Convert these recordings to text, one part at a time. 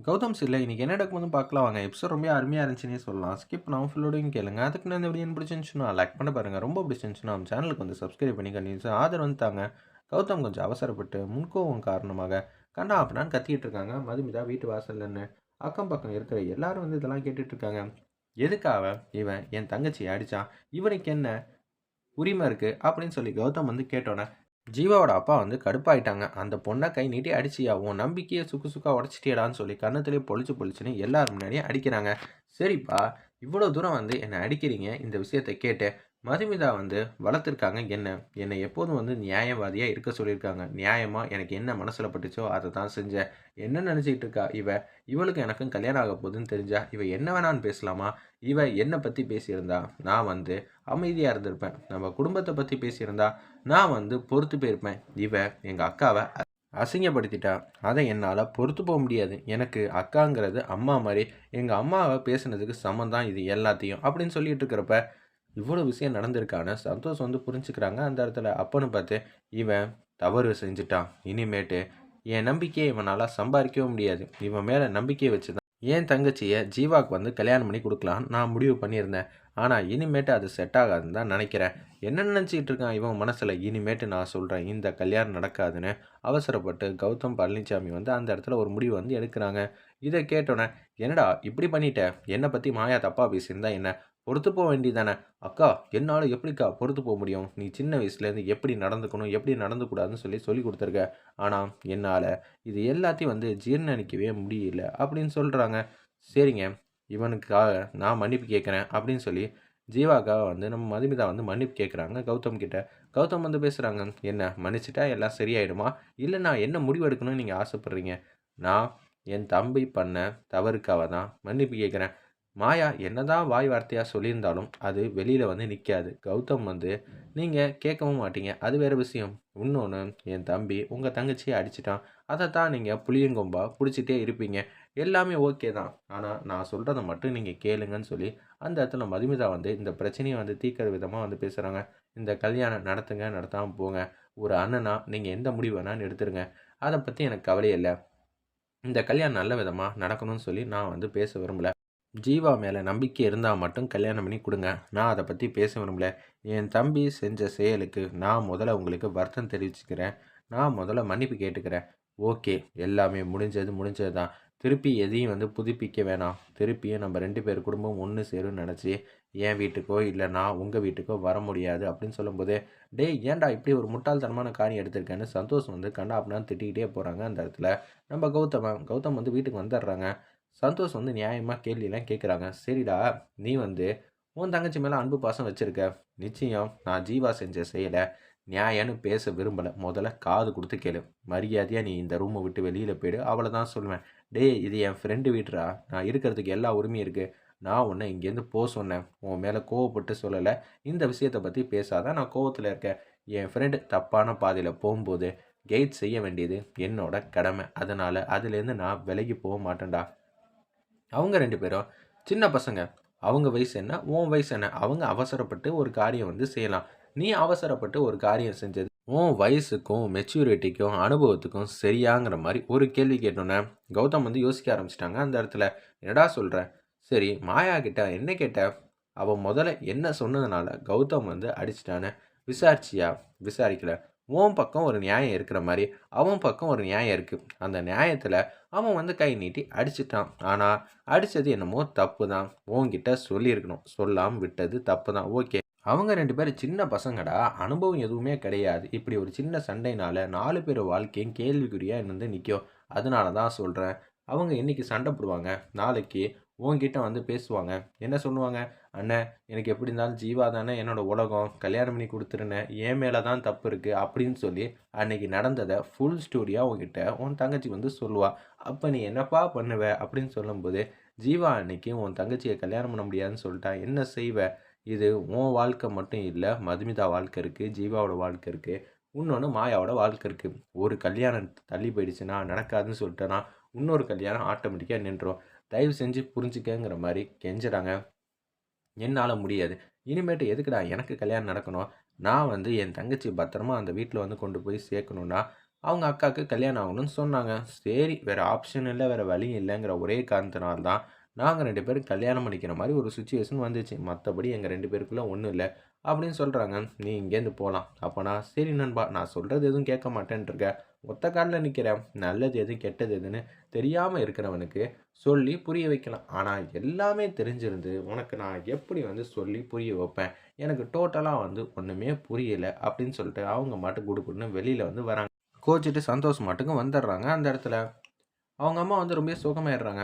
கௌதம் சில்ல இன்னைக்கு என்ன நடக்குதுன்னு பார்க்கலாம் வாங்க. எபிசோட் ரொம்ப அருமையா இருந்துச்சுன்னே சொல்லலாம். ஸ்கிப் பண்ணாம ஃபுல்லோடையும் கேளுங்க. அதுக்கு நான் இந்த வீடியோ பிடிச்சிருந்துச்சுன்னா லைக் பண்ண பாருங்க. ரொம்ப பிடிச்சிருந்துச்சுன்னா நம்ம சேனலுக்கு வந்து சப்ஸ்கிரைப் பண்ணி கண்டினியூஸா ஆதரவு வந்து தாங்க. கௌதம் கொஞ்சம் அவசரப்பட்டு முன்கோபம் காரணமாக கண்ணா அப்படின்னான்னு கத்திக்கிட்டு இருக்காங்க. மதுமிதா வீட்டு வாசல்லன்னு அக்கம் பக்கம் இருக்கிற எல்லாரும் வந்து இதெல்லாம் கேட்டுட்டு இருக்காங்க. எதுக்காக இவன் என் தங்கச்சியை அடிச்சான்? இவனுக்கு என்ன உரிமை இருக்கு அப்படின்னு சொல்லி கௌதம் வந்து கேட்டோன்னே ஜீவாவோட அப்பா வந்து கடுப்பாயிட்டாங்க. அந்த பொண்ணை கை நீட்டி அடிச்சியா உன் நம்பிக்கையை சுக்கு சுக்கா உடச்சிட்டியடான்னு சொல்லி கன்னத்திலே பொழிச்சு பொழிச்சுன்னு எல்லாரும் முன்னாடியும் அடிக்கிறாங்க. சரிப்பா, இவ்வளோ தூரம் வந்து என்னை அடிக்கிறீங்க இந்த விஷயத்தை கேட்டு. மதுமிதா வந்து வளர்த்துருக்காங்க என்னை எப்போதும் வந்து நியாயவாதியாக இருக்க சொல்லியிருக்காங்க. நியாயமாக எனக்கு என்ன மனசில் பட்டுச்சோ அதை தான் செஞ்சேன். என்ன நினச்சிக்கிட்டு இருக்கா இவளுக்கு எனக்கும் கல்யாணம் ஆக போகுதுன்னு தெரிஞ்சா இவ என்ன வேணான்னு பேசலாமா? இவ என்னை பற்றி பேசியிருந்தா நான் வந்து அமைதியாக இருந்திருப்பேன். நம்ம குடும்பத்தை பற்றி பேசியிருந்தா நான் வந்து பொறுத்து போயிருப்பேன். எங்கள் அக்காவை அசிங்கப்படுத்திட்டா. அதை என்னால் பொறுத்து போக முடியாது. எனக்கு அக்காங்கிறது அம்மா மாதிரி. எங்கள் அம்மாவை பேசுனதுக்கு சமம் தான் இது எல்லாத்தையும் அப்படின்னு சொல்லிட்டு இருக்கிறப்ப இவ்வளோ விஷயம் நடந்திருக்கான சந்தோஷம் வந்து புரிஞ்சுக்கிறாங்க அந்த இடத்துல. அப்பன்னு பார்த்து இவன் தவறு செஞ்சுட்டான். இனிமேட்டு என் நம்பிக்கையை இவனால் சம்பாதிக்கவும் முடியாது. இவன் மேலே நம்பிக்கையை வச்சு என் தங்கச்சியை ஜீவாவுக்கு வந்து கல்யாணம் பண்ணி கொடுக்கலான்னு நான் முடிவு பண்ணியிருந்தேன். ஆனால் இனிமேட்டு அது செட் ஆகாதுன்னு தான் நினைக்கிறேன். என்ன நினச்சிக்கிட்டு இருக்கான் இவன் மனசில்? இனிமேட்டு நான் சொல்கிறேன் இந்த கல்யாணம் நடக்காதுன்னு அவசரப்பட்டு கௌதம் பழனிசாமி வந்து அந்த இடத்துல ஒரு முடிவு வந்து எடுக்கிறாங்க. இதை கேட்டோன்னே என்னடா இப்படி பண்ணிட்ட? என்னை பற்றி மாயா தப்பாக பேசியிருந்தா என்ன? பொறுத்து போக வேண்டியதானே? அக்கா என்னால் எப்படிக்கா பொறுத்து போக முடியும்? நீ சின்ன வயசுலேருந்து எப்படி நடந்துக்கணும் எப்படி நடந்துக்கூடாதுன்னு சொல்லி கொடுத்துருக்க. ஆனால் என்னால் இது எல்லாத்தையும் வந்து ஜீர்ணிக்கவே முடியல அப்படின்னு சொல்கிறாங்க. சரிங்க, இவனுக்காக நான் மன்னிப்பு கேட்குறேன் அப்படின்னு சொல்லி ஜீவாக்காக வந்து நம்ம மதுமிதா வந்து மன்னிப்பு கேட்குறாங்க கௌதம் கிட்ட. கௌதம் வந்து பேசுகிறாங்க, என்ன மன்னிச்சிட்டா எல்லாம் சரியாயிடுமா? இல்லை நான் என்ன முடிவு எடுக்கணும்னு நீங்கள் ஆசைப்பட்றீங்க? நான் என் தம்பி பண்ண தவறுக்காக தான் மன்னிப்பு கேட்குறேன். மாயா என்னதான் வாய் வார்த்தையாக சொல்லியிருந்தாலும் அது வெளியில் வந்து நிற்காது. கௌதம் வந்து நீங்கள் கேட்கவும் மாட்டீங்க, அது வேறு விஷயம். இன்னொன்று, என் தம்பி உங்கள் தங்கச்சியை அடிச்சிட்டான். அதை தான் நீங்கள் புளியங்கொம்பா பிடிச்சிட்டே இருப்பீங்க. எல்லாமே ஓகே தான், ஆனால் நான் சொல்கிறத மட்டும் நீங்கள் கேளுங்கன்னு சொல்லி அந்த இடத்துல மதுமிதா வந்து இந்த பிரச்சனையை வந்து தீர்க்கிற விதமாக வந்து பேசுகிறாங்க. இந்த கல்யாணம் நடத்துங்க, நடத்தாமல் போங்க. ஒரு அண்ணனா நீங்கள் எந்த முடிவு வேணாலும் எடுத்துருங்க. அதை பற்றி எனக்கு கவலையே இல்லை. இந்த கல்யாணம் நல்ல விதமாக நடக்கணும்னு சொல்லி நான் வந்து பேச விரும்பல. ஜீவா மேலே நம்பிக்கை இருந்தால் மட்டும் கல்யாணம் பண்ணி கொடுங்க. நான் அதை பற்றி பேச விரும்பல. என் தம்பி செஞ்ச செயலுக்கு நான் முதல்ல உங்களுக்கு வருத்தம் தெரிவிச்சுக்கிறேன். நான் முதல்ல மன்னிப்பு கேட்டுக்கிறேன். ஓகே, எல்லாமே முடிஞ்சது தான். திருப்பி எதையும் வந்து புதுப்பிக்க வேணாம். திருப்பியும் நம்ம 2 பேர் குடும்பம் ஒன்று சேரும்னு நினச்சி என் வீட்டுக்கோ இல்லை நான் உங்கள் வீட்டுக்கோ வர முடியாது அப்படின்னு சொல்லும்போது, டேய் ஏன்டா இப்படி ஒரு முட்டாள்தனமான காரியம் எடுத்திருக்கேன்னு சந்தோஷம் வந்து கண்ணா அப்படின்னு திட்டிக்கிட்டே போகிறாங்க அந்த இடத்துல. நம்ம கௌதம் வந்து வீட்டுக்கு வந்துடுறாங்க. சந்தோஷ் வந்து நியாயமாக கேள்வியெல்லாம் கேட்குறாங்க. சரிடா, நீ வந்து உன் தங்கச்சி மேலே அன்பு பாசம் வச்சுருக்க. நிச்சயம் நான் ஜீவா செஞ்ச செயலை நியாயம்னு பேச விரும்பலை. முதல்ல காது கொடுத்து கேளு. மரியாதையாக நீ இந்த ரூமை விட்டு வெளியில் போயிடு. அவளை தான் சொல்லுவேன். டேய் இது என் ஃப்ரெண்டு வீட்டுறா. நான் இருக்கிறதுக்கு எல்லா உரிமையும் இருக்குது. நான் உன்னை இங்கேருந்து போக சொன்னேன். உன் மேலே கோவப்பட்டு சொல்லலை. இந்த விஷயத்தை பற்றி பேசாதான் நான் கோவத்தில் இருக்கேன். என் ஃப்ரெண்டு தப்பான பாதையில் போகும்போது கைட் செய்ய வேண்டியது என்னோட கடமை. அதனால் அதுலேருந்து நான் விலகி போக மாட்டேன்டா. அவங்க 2 பேரும் சின்ன பசங்க. அவங்க வயசு என்ன? உன் வயசு என்ன? அவங்க அவசரப்பட்டு ஒரு காரியம் வந்து செய்யலாம். நீ அவசரப்பட்டு ஒரு காரியம் செஞ்சது உன் வயசுக்கும், மெச்சூரிட்டிக்கும், அனுபவத்துக்கும் சரியாங்கிற மாரி ஒரு கேள்வி கேட்டோன்னே, கௌதம் வந்து யோசிக்க ஆரம்பிச்சுட்டாங்க அந்த இடத்துல. என்னடா சொல்ற? சரி மாயா கிட்ட என்ன கேட்ட? அவ முதல்ல என்ன சொன்னதுனால கௌதம் வந்து அடிச்சிட்டான்னு விசாரிச்சியா? விசாரிக்கல. உன் பக்கம் ஒரு நியாயம் இருக்கிற மாரி, அவன் பக்கம் ஒரு நியாயம் இருக்கு. அந்த நியாயத்துல அவன் வந்து கை நீட்டி அடிச்சிட்டான். ஆனால் அடித்தது என்னமோ தப்பு தான். உன்கிட்ட சொல்லியிருக்கணும். சொல்லாமல் விட்டது தப்பு தான். ஓகே, அவங்க 2 பேரும் சின்ன பசங்கடா. அனுபவம் எதுவுமே கிடையாது. இப்படி ஒரு சின்ன சண்டைனால 4 பேர் வாழ்க்கையும் கேள்விக்குறியாக வந்து நிற்கும். அதனால தான் சொல்கிறேன். அவங்க இன்னைக்கு சண்டை போடுவாங்க. நாளைக்கு உன்கிட்ட வந்து பேசுவாங்க. என்ன சொல்லுவாங்க? அண்ணன் எனக்கு எப்படி இருந்தாலும் ஜீவா தானே என்னோட உலகம். கல்யாணம் பண்ணி கொடுத்துருனேன். என் மேலே தான் தப்பு இருக்குது அப்படின்னு சொல்லி அன்னைக்கு நடந்ததை ஃபுல் ஸ்டோரியாக உன்கிட்ட உன் தங்கச்சி வந்து சொல்லுவா. அப்போ நீ என்னப்பா பண்ணுவ அப்படின்னு சொல்லும்போது, ஜீவா அன்னைக்கு உன் தங்கச்சியை கல்யாணம் பண்ண முடியாதுன்னு சொல்லிட்டா என்ன செய்வ? இது உன் வாழ்க்கை மட்டும் இல்லை, மதுமிதா வாழ்க்கை இருக்குது, ஜீவாவோட வாழ்க்கை இருக்குது, இன்னொன்று மாயாவோட வாழ்க்கை இருக்குது. ஒரு கல்யாணம் தள்ளி போயிடுச்சுன்னா நடக்காதுன்னு சொல்லிட்டேன்னா இன்னொரு கல்யாணம் ஆட்டோமேட்டிக்காக நின்றோம். தயவு செஞ்சு புரிஞ்சுக்கங்கிற மாதிரி கெஞ்சுறாங்க. என்னால் முடியாது. இனிமேட்டு எதுக்குடா எனக்கு கல்யாணம் நடக்கணும்? நான் வந்து என் தங்கச்சி பத்திரமா அந்த வீட்டில் வந்து கொண்டு போய் சேர்க்கணுன்னா அவங்க அக்காவுக்கு கல்யாணம் ஆகணும்னு சொன்னாங்க. சரி வேறு ஆப்ஷன் இல்ல, வேறு வழி இல்லைங்கிற ஒரே காரணத்தினால தான் நாங்க 2 பேரும் கல்யாணம் பண்ணிக்கிற மாரி ஒரு சிச்சுவேஷன் வந்துச்சு. மத்தபடி எங்க 2 பேருக்குள்ள ஒண்ணும் இல்ல. அப்படின்னு சொல்றாங்க. நீ இங்கேருந்து போலாம். அப்ப சரி நண்பா நான் சொல்றது எதுவும் கேட்க மாட்டேன்ருக்க. ஒத்த கால்ல நிக்கிறேன். நல்லது எது, கெட்டது எதுன்னு தெரியாம இருக்கிறவனுக்கு சொல்லி புரிய வைக்கலாம். ஆனா எல்லாமே தெரிஞ்சிருந்து உனக்கு நான் எப்படி வந்து சொல்லி புரிய வைப்பேன்? எனக்கு டோட்டலா வந்து ஒண்ணுமே புரியல அப்படின்னு சொல்லிட்டு அவங்க மாட்டுக்கு குடுகுடுன்னு வெளியில வந்து வராங்க. கோச்சிட்டு சந்தோஷ் மாட்டுக்கும் வந்துடுறாங்க அந்த இடத்துல. அவங்க அம்மா வந்து ரொம்ப சோகமாயிடுறாங்க.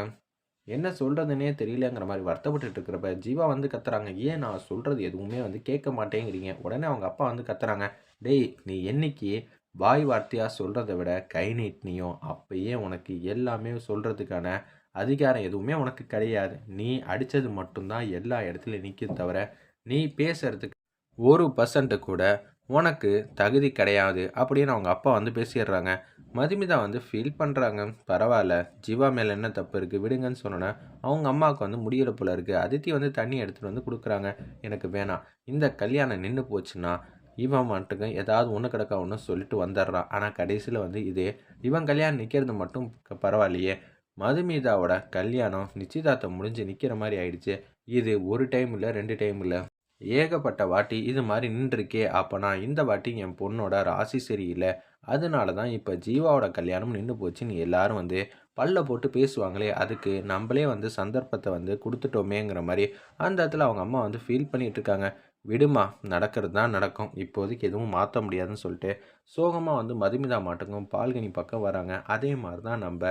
என்ன சொல்றதுன்னே தெரியலங்கிற மாரி வருத்தப்பட்டுட்டு இருக்கிறப்ப, ஜீவா வந்து கத்துறாங்க. "ஏன் நான் சொல்றது எதுவுமே வந்து கேட்க மாட்டேங்கிறீங்க?" உடனே அவங்க அப்பா வந்து கத்துறாங்க. "டேய்! நீ என்னைக்கு வாய் வார்த்தையா சொல்றத விட கை நீட்டினியோ, அப்பயே உனக்கு எல்லாமே சொல்றதுக்கான அதிகாரம் எதுவுமே உனக்கு கிடையாது. நீ அடிச்சது மட்டும் தான் எல்லா இடத்துலயும் நிக்குது தவிர, நீ பேசுறதுக்கு 1% கூட உனக்கு தகுதி கிடையாது." அப்படின்னு அவங்க அப்பா வந்து பேசிடுறாங்க. மதுமிதா வந்து ஃபீல் பண்ணுறாங்க. பரவாயில்ல, ஜீவா மேலே என்ன தப்பு இருக்குது விடுங்கன்னு சொன்னோன்னே, அவங்க அம்மாவுக்கு வந்து முடியல போல இருக்குது. அதித்தி வந்து தண்ணி எடுத்துகிட்டு வந்து கொடுக்குறாங்க. எனக்கு வேணாம். இந்த கல்யாணம் நின்று போச்சுன்னா, இவன் மட்டும் ஏதாவது ஒன்று கிடக்க ஒன்று சொல்லிட்டு வந்துடுறான். ஆனால் கடைசியில் வந்து இதே இவன் கல்யாணம் நிற்கிறது மட்டும் பரவாயில்லையே. மதுமிதாவோட கல்யாணம் நிச்சயதார்த்தம் முடிஞ்சு நிற்கிற மாதிரி ஆயிடுச்சு. இது ஒரு டைம் இல்லை, 2 டைம் இல்லை, ஏகப்பட்ட வாட்டி இது மாரி நின்றுருக்கே! அப்பன்னா இந்த வாட்டி என் பொண்ணோட ராசி சரியில்ல. அதனால தான் இப்ப ஜீவாவோட கல்யாணம் நின்னு போச்சுன்னு எல்லாரும் வந்து பல்ல போட்டு பேசுவாங்களே! அதுக்கு நம்பளே வந்து சந்தர்ப்பத்த வந்து குடுத்துட்டோமேங்கிற மாரி அந்த இடத்துல அவங்க அம்மா வந்து ஃபீல் பண்ணிட்டுருக்காங்க. விடுமா! நடக்கிறது தான் நடக்கும். இப்போதைக்கு எதுவும் மாத்த முடியாதுன்னு சொல்லிட்டு, சோகமா வந்து மதுமிதா மாட்டுக்கும் பால்கனி பக்கம் வராங்க. அதே மாரி தான் நம்ப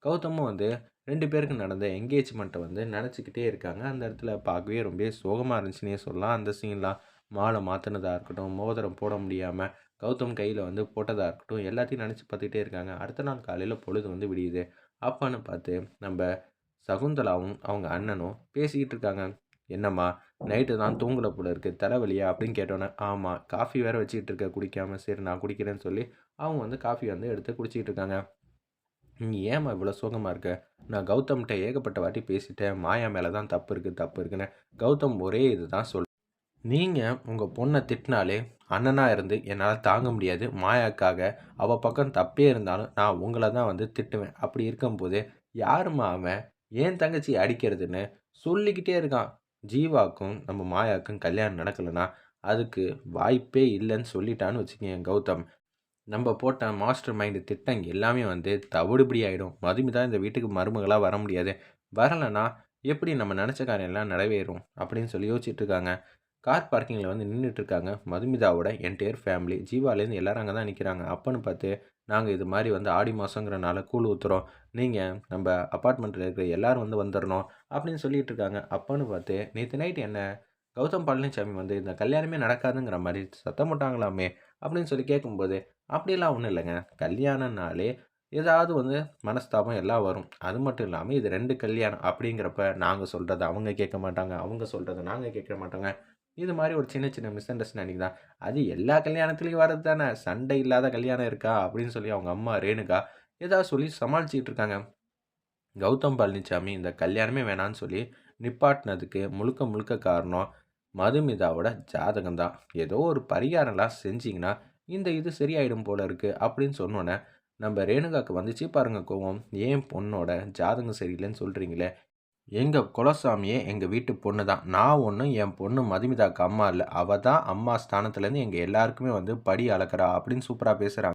கௌதமும் வந்து 2 பேருக்கு நடந்த என்கேஜ்மெண்ட்ட வந்து நெனச்சுக்கிட்டே இருக்காங்க. அந்த இடத்துல பார்க்கவே ரொம்பவே சோகமா இருந்துச்சுன்னே சொல்லலாம். அந்த சீன்லாம் மாலை மாத்துனதா இருக்கட்டும், மோதிரம் போட முடியாம கௌதம் கையில வந்து போட்டதா இருக்கட்டும், எல்லாத்தையும் நெனச்சு பார்த்துக்கிட்டே இருக்காங்க. அடுத்த நாள் காலையில பொழுது வந்து விடியுது. அப்பன்னு பார்த்து நம்ப சகுந்தலாவும், அவங்க அண்ணனும் பேசிக்கிட்டு இருக்காங்க. "என்னம்மா நைட்டு தான் தூங்கல போல இருக்கு. தலைவலியா?" அப்படின்னு கேட்டோனே, "ஆமா. காஃபி வேற வச்சுக்கிட்டு இருக்க குடிக்காம." "சரி நான் குடிக்கிறேன்னு" சொல்லி அவங்க வந்து காஃபி வந்து எடுத்து குடிச்சிக்கிட்டு இருக்காங்க. "நீ ஏம்மா இவ்வளோ சோகமா இருக்க? நான் கௌதம்ட்ட ஏகப்பட்ட வாட்டி பேசிட்டேன். மாயா மேல தான் தப்பு இருக்கு, தப்பு இருக்குன்னு." கௌதம் ஒரே இதுதான் "நீங்க உங்க பொண்ண திட்டினாலே அண்ணனா இருந்து என்னால தாங்க முடியாது. மாயாக்காக அவ பக்கம் தப்பே இருந்தாலும் நான் உங்கள தான் வந்து திட்டுவேன். அப்படி இருக்கும்போது யாரும்மா அவன்? என் தங்கச்சிய அடிக்கிறதுன்னு" சொல்லிக்கிட்டே இருக்கான். ஜீவாக்கும் நம்ம மாயாவுக்கும் கல்யாணம் நடக்கலன்னா, அதுக்கு வாய்ப்பே இல்லன்னு சொல்லிட்டான்னு வச்சுக்கங்க கௌதம். நம்ம போட்ட மாஸ்டர் மைண்ட் திட்டம் எல்லாமே வந்து தவிடுபடி ஆயிடும். மதுமிதா இந்த வீட்டுக்கு மருமகளா வர முடியாது. வரலன்னா எப்படி நம்ம நெனச்ச காரியம் எல்லாம் நிறைவேறும்? அப்படின்னு சொல்லி யோசிச்சுட்டு இருக்காங்க. கார் பார்க்கிங்கில வந்து நின்னுட்டு இருக்காங்க. மதுமிதாவோட என்டையர் ஃபேமிலி. ஜீவாலேருந்து எல்லாரும் அங்க தான் நிக்கிறாங்க. அப்பன்னு பார்த்து, நாங்க இது மாரி வந்து ஆடி மாசங்கிறனால கூழ் ஊத்துறோம். நீங்க நம்ப அபார்ட்மெண்ட்ல இருக்கிற எல்லாரும் வந்து வந்துரணும். அப்படின்னு சொல்லிட்டு இருக்காங்க. அப்பன்னு பார்த்து, நேத்து நைட் என்ன கௌதம் பழனிசாமி வந்து இந்த கல்யாணமே நடக்காதுங்கிற மாரி சத்தம் போட்டாங்களாமே! அப்படின்னு சொல்லி கேட்கும்போது, அப்படியெல்லாம் ஒண்ணும் இல்லங்க. கல்யாணம்னாலே ஏதாவது வந்து மனஸ்தாபம் எல்லாம் வரும். அது மட்டும் இல்லாம இது 2 கல்யாணம் அப்படிங்கிறப்ப நாங்க சொல்றத அவங்க கேட்க மாட்டாங்க. அவங்க சொல்றத நாங்க கேட்க மாட்டோங்க. இது மாரி ஒரு சின்ன சின்ன மிஸ் அண்டர்ஸ்டாண்டிங் தான். அது எல்லா கல்யாணத்திலயும் வரது தானே. சண்டை இல்லாத கல்யாணம் இருக்கா? அப்படின்னு சொல்லி அவங்க அம்மா ரேணுகா ஏதாவது சொல்லி சமாளிச்சுட்டு இருக்காங்க. கௌதம் பழனிசாமி இந்த கல்யாணமே வேணான்னு சொல்லி நிப்பாட்டினதுக்கு முழுக்க முழுக்க காரணம் மதுமிதாவோட ஜாதகம் தான். ஏதோ ஒரு பரிகாரம்லாம் செஞ்சீங்கன்னா, இந்த இது சரியாயிடும் போல இருக்கு அப்படின்னு சொன்னோனே, நம்ம ரேணுகாக்கு வந்துச்சு பாருங்க கோவம். "ஏன் பொண்ணோட ஜாதகம் சரியில்லன்னு சொல்றீங்களே? எங்க குலசாமியே எங்க வீட்டு பொண்ணு தான். நான் ஒண்ணும் என் பொண்ணு மதுமிதாக்கு அம்மா இல்ல. அவ தான் அம்மா ஸ்தானத்துலேருந்து எங்க எல்லாருக்குமே வந்து படி அளக்குறா" அப்படின்னு சூப்பரா பேசுறாங்க.